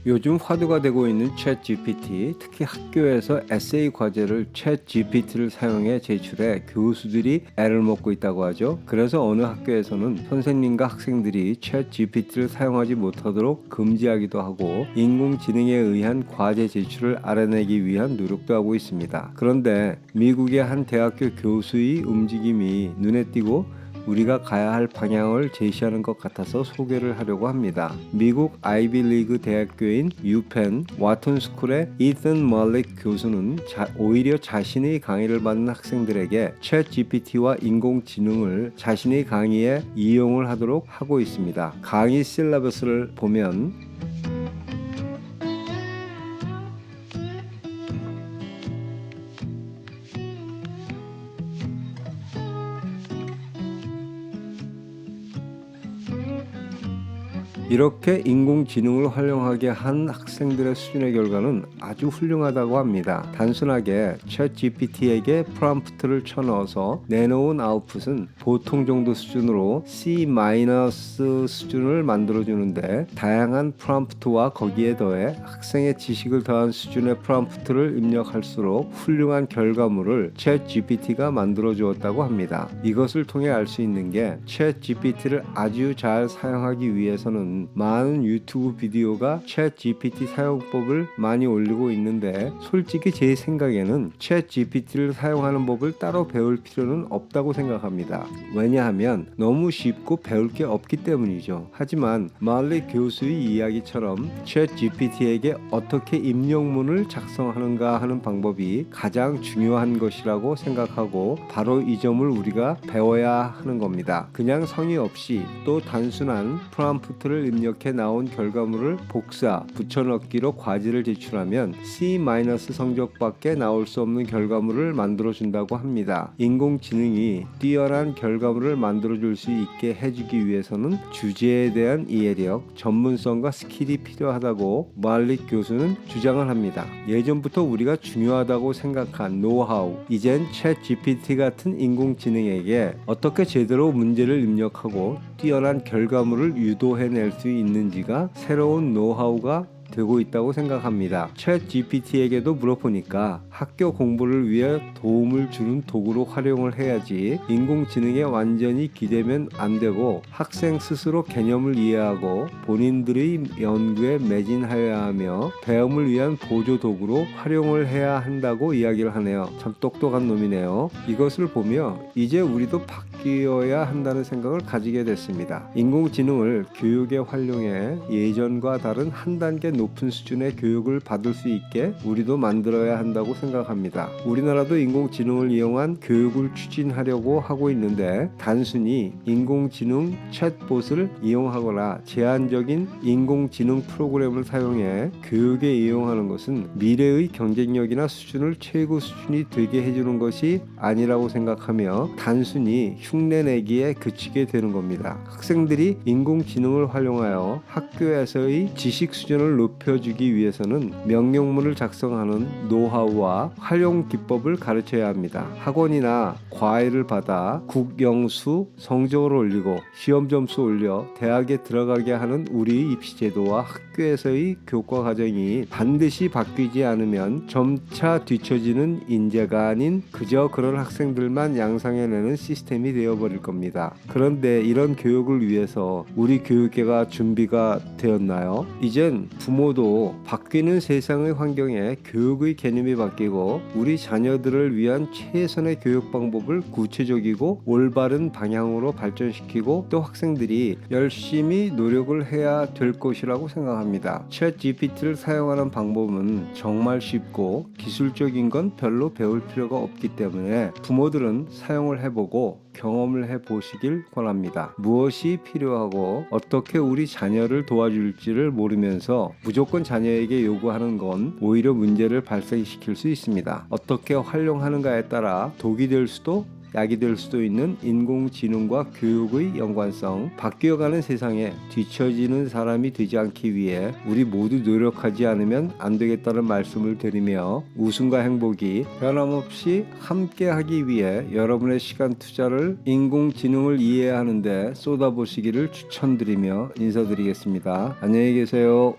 요즘 화두가 되고 있는 챗 GPT, 특히 학교에서 에세이 과제를 챗 GPT를 사용해 제출해 교수들이 애를 먹고 있다고 하죠. 그래서 어느 학교에서는 선생님과 학생들이 챗 GPT를 사용하지 못하도록 금지하기도 하고 인공지능에 의한 과제 제출을 알아내기 위한 노력도 하고 있습니다. 그런데 미국의 한 대학교 교수의 움직임이 눈에 띄고 우리가 가야 할 방향을 제시하는 것 같아서 소개를 하려고 합니다. 미국 아이비리그 대학교인 유펜 와톤 스쿨의 이튼 멀릭 교수는 오히려 자신의 강의를 받는 학생들에게 챗 GPT와 인공지능을 자신의 강의에 이용을 하도록 하고 있습니다. 강의 실러버스를 보면 이렇게 인공지능을 활용하게 한 학생들의 수준의 결과는 아주 훌륭하다고 합니다. 단순하게 챗 GPT에게 프롬프트를 쳐넣어서 내놓은 아웃풋은 보통 정도 수준으로 C- 수준을 만들어주는데 다양한 프롬프트와 거기에 더해 학생의 지식을 더한 수준의 프롬프트를 입력할수록 훌륭한 결과물을 챗 GPT가 만들어주었다고 합니다. 이것을 통해 알 수 있는 게 챗 GPT를 아주 잘 사용하기 위해서는 많은 유튜브 비디오가 챗 GPT 사용법을 많이 올리고 있는데 솔직히 제 생각에는 챗 GPT를 사용하는 법을 따로 배울 필요는 없다고 생각합니다. 왜냐하면 너무 쉽고 배울 게 없기 때문이죠. 하지만 말리 교수의 이야기처럼 챗 GPT에게 어떻게 입력문을 작성하는가 하는 방법이 가장 중요한 것이라고 생각하고 바로 이 점을 우리가 배워야 하는 겁니다. 그냥 성의 없이 또 단순한 프롬프트를 입력해 나온 결과물을 복사, 붙여넣기로 과제를 제출하면 C- 성적밖에 나올 수 없는 결과물을 만들어준다고 합니다. 인공지능이 뛰어난 결과물을 만들어줄 수 있게 해주기 위해서는 주제에 대한 이해력, 전문성과 스킬이 필요하다고 말릭 교수는 주장을 합니다. 예전부터 우리가 중요하다고 생각한 노하우, 이젠 챗 GPT 같은 인공지능에게 어떻게 제대로 문제를 입력하고 뛰어난 결과물을 유도해낼 수 있는지가 새로운 노하우가 되고 있다고 생각합니다. 챗 GPT에게도 물어보니까 학교 공부를 위해 도움을 주는 도구로 활용을 해야지 인공지능에 완전히 기대면 안 되고 학생 스스로 개념을 이해하고 본인들의 연구에 매진하여야 하며 배움을 위한 보조 도구로 활용을 해야 한다고 이야기를 하네요. 참 똑똑한 놈이네요. 이것을 보며 이제 우리도 바뀌어야 한다는 생각을 가지게 됐습니다. 인공지능을 교육에 활용해 예전과 다른 한 단계 높은 수준의 교육을 받을 수 있게 우리도 만들어야 한다고 생각합니다. 우리나라도 인공지능을 이용한 교육을 추진하려고 하고 있는데 단순히 인공지능 챗봇을 이용하거나 제한적인 인공지능 프로그램을 사용해 교육에 이용하는 것은 미래의 경쟁력이나 수준을 최고 수준이 되게 해주는 것이 아니라고 생각하며 단순히 흉내내기에 그치게 되는 겁니다. 학생들이 인공지능을 활용하여 학교에서의 지식 수준을 높여주기 위해서는 명령문을 작성하는 노하우와 활용 기법을 가르쳐야 합니다. 학원이나 과외를 받아 국영수 성적을 올리고 시험 점수 올려 대학에 들어가게 하는 우리의 입시제도와 학교에서의 교과 과정이 반드시 바뀌지 않으면 점차 뒤처지는 인재가 아닌 그저 그런 학생들만 양성해내는 시스템이 되어버릴 겁니다. 그런데 이런 교육을 위해서 우리 교육계가 준비가 되었나요? 이젠 부모도 바뀌는 세상의 환경에 교육의 개념이 바뀌고 우리 자녀들을 위한 최선의 교육 방법을 구체적이고 올바른 방향으로 발전시키고 또 학생들이 열심히 노력을 해야 될 것이라고 생각합니다. 챗 GPT를 사용하는 방법은 정말 쉽고 기술적인 건 별로 배울 필요가 없기 때문에 부모들은 사용을 해보고 경험을 해보시길 권합니다. 무엇이 필요하고 어떻게 우리 자녀를 도와줄지를 모르면서 무조건 자녀에게 요구하는 건 오히려 문제를 발생시킬 수 있습니다. 어떻게 활용하는가에 따라 독이 될 수도 약이 될 수도 있는 인공지능과 교육의 연관성, 바뀌어가는 세상에 뒤처지는 사람이 되지 않기 위해 우리 모두 노력하지 않으면 안 되겠다는 말씀을 드리며 웃음과 행복이 변함없이 함께하기 위해 여러분의 시간 투자를 인공지능을 이해하는 데 쏟아보시기를 추천드리며 인사드리겠습니다. 안녕히 계세요.